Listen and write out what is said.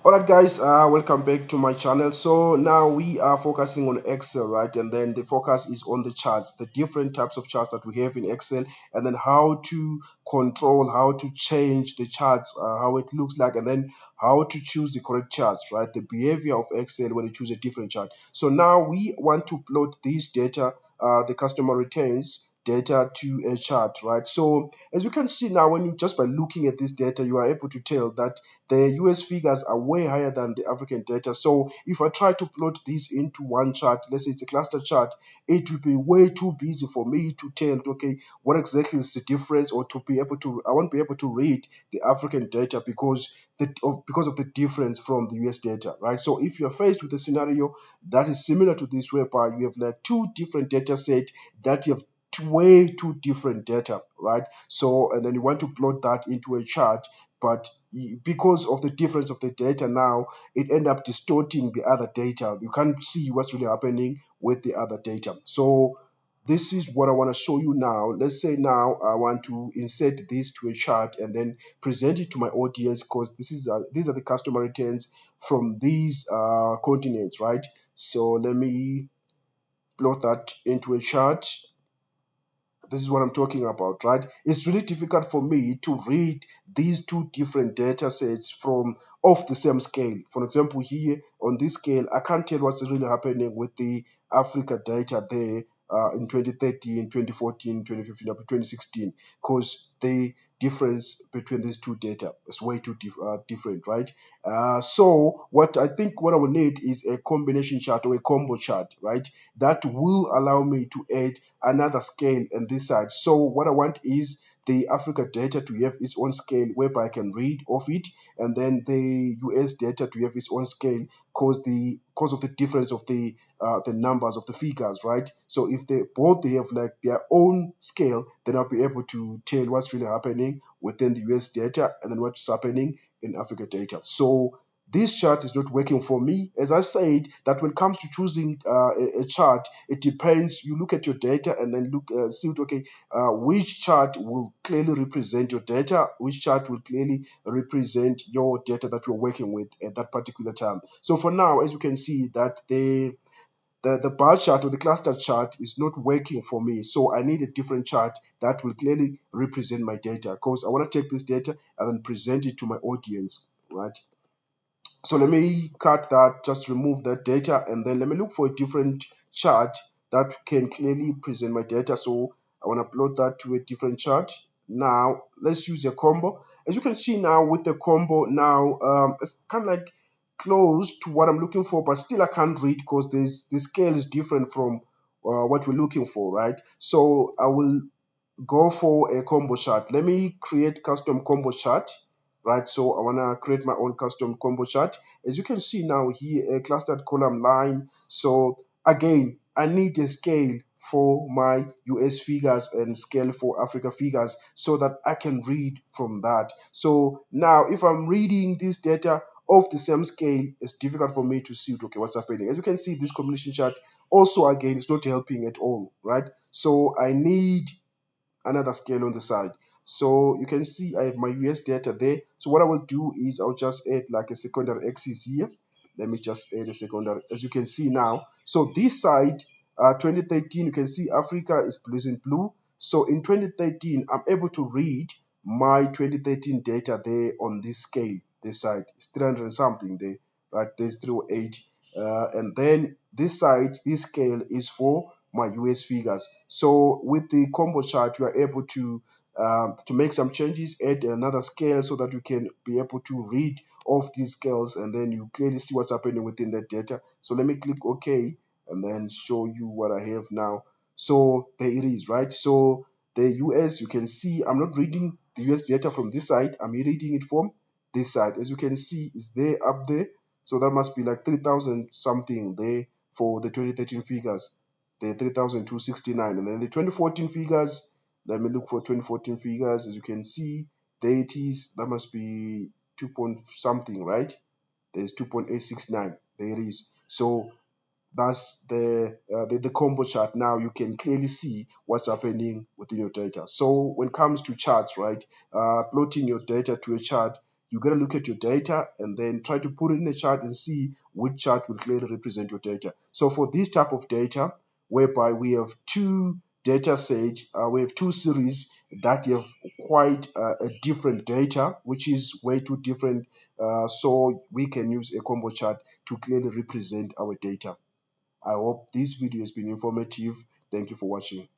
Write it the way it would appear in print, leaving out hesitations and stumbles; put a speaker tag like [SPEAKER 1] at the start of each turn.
[SPEAKER 1] Alright guys, welcome back to my channel. So now we are focusing on Excel, right? And then the focus is on the charts, the different types of charts that we have in Excel, and then how to control, how to change the charts, how it looks like, and then how to choose the correct charts, right? The behavior of Excel when you choose a different chart. So now we want to plot this data, the customer returns data to a chart, right? So as you can see now, when you just by looking at this data, you are able to tell that the US figures are way higher than the African data. So if I try to plot this into one chart, let's say it's a cluster chart, it will be way too busy for me to tell, okay, what exactly is the difference, or to be able to, I won't be able to read the African data because of the difference from the US data, right? So if you're faced with a scenario that is similar to this, whereby you have like two different data set that you have way too different data, right? So and then you want to plot that into a chart, but because of the difference of the data now, it end up distorting the other data. You can't see what's really happening with the other data. So this is what I want to show you now. Let's say now I want to insert this to a chart and then present it to my audience, because these are the customer returns from these continents, right? So let me plot that into a chart. This is what I'm talking about, right? It's really difficult for me to read these two different data sets from off the same scale. For example, here on this scale, I can't tell what's really happening with the Africa data there in 2013, 2014, 2015, up to 2016, because the difference between these two data is way too different, right? So what I think what I will need is a combination chart or a combo chart, right? That will allow me to add another scale on this side. So what I want is the Africa data to have its own scale whereby I can read off it, and then the US data to have its own scale, cause of the difference of the numbers of the figures, right? So if they have like their own scale, then I'll be able to tell what's really happening within the US data and then what's happening in Africa data. So this chart is not working for me. As I said, that when it comes to choosing a chart, it depends. You look at your data and then see it, okay, which chart will clearly represent your data, which chart will clearly represent your data that you're working with at that particular time. So for now, as you can see, that the bar chart or the cluster chart is not working for me. So I need a different chart that will clearly represent my data, because I want to take this data and then present it to my audience, right? So let me cut that, just remove that data, and then let me look for a different chart that can clearly present my data. So I want to upload that to a different chart. Now let's use a combo. As you can see now with the combo now, it's kind of like close to what I'm looking for, but still I can't read because the scale is different from what we're looking for, right? So I will go for a combo chart. Let me create custom combo chart, right? So I want to create my own custom combo chart. As you can see now here, a clustered column line. So again, I need a scale for my US figures and scale for Africa figures so that I can read from that. So now if I'm reading this data of the same scale, it's difficult for me to see, okay, what's happening. As you can see, this combination chart also again is not helping at all, right? So I need another scale on the side. So you can see I have my US data there. So what I will do is I'll just add like a secondary axis here. Let me just add a secondary, as you can see now. So this side, 2013, you can see Africa is in blue. So in 2013, I'm able to read my 2013 data there on this scale. This side is 300 and something there, right? There's 308. And then this side, this scale is for my US figures. So with the combo chart, you are able to make some changes, add another scale so that you can be able to read off these scales, and then you clearly see what's happening within that data. So let me click OK and then show you what I have now. So there it is, right? So the US, you can see I'm not reading the US data from this side, I'm reading it from this side. As you can see, it's there up there. So that must be like 3,000 something there for the 2013 figures, the 3,269. And then the 2014 figures, let me look for 2014 figures. As you can see, there it is. That must be 2 point something, right? There's 2.869. There it is. So that's the combo chart. Now you can clearly see what's happening within your data. So when it comes to charts, right, plotting your data to a chart, you got to look at your data and then try to put it in a chart and see which chart will clearly represent your data. So for this type of data, whereby we have two data sets, we have two series that have quite a different data, which is way too different. So we can use a combo chart to clearly represent our data. I hope this video has been informative. Thank you for watching.